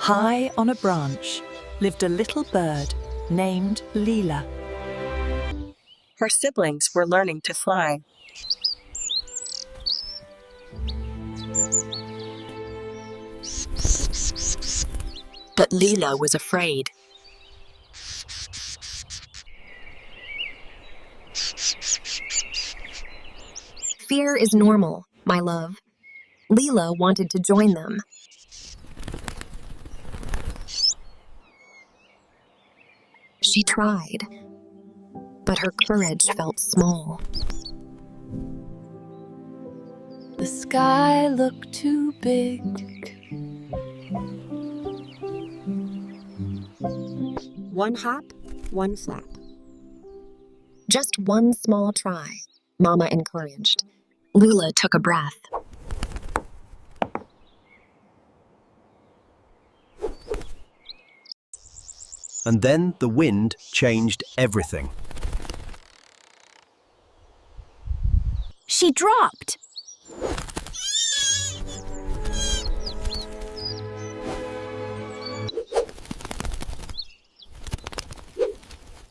High on a branch lived a little bird named Lila. Her siblings were learning to fly. But Lila was afraid. Fear is normal, my love. Lila wanted to join them. She tried, but her courage felt small. The sky looked too big. One hop, one flap. Just one small try, Mama encouraged. Lila took a breath. And then the wind changed everything. She dropped.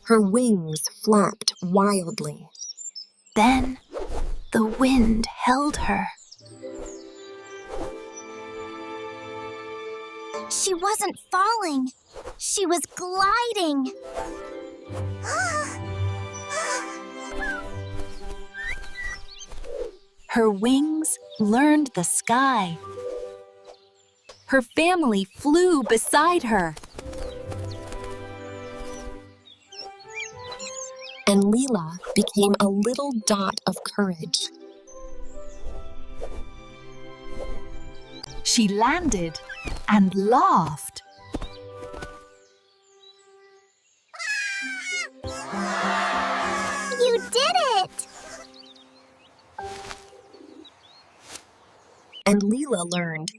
Her wings flapped wildly. Then the wind held her. She wasn't falling. She was gliding. Her wings learned the sky. Her family flew beside her. And Lila became a little dot of courage. She landed and laughed. You did it! And Lila learned,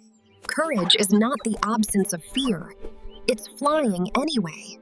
courage is not the absence of fear. It's flying anyway.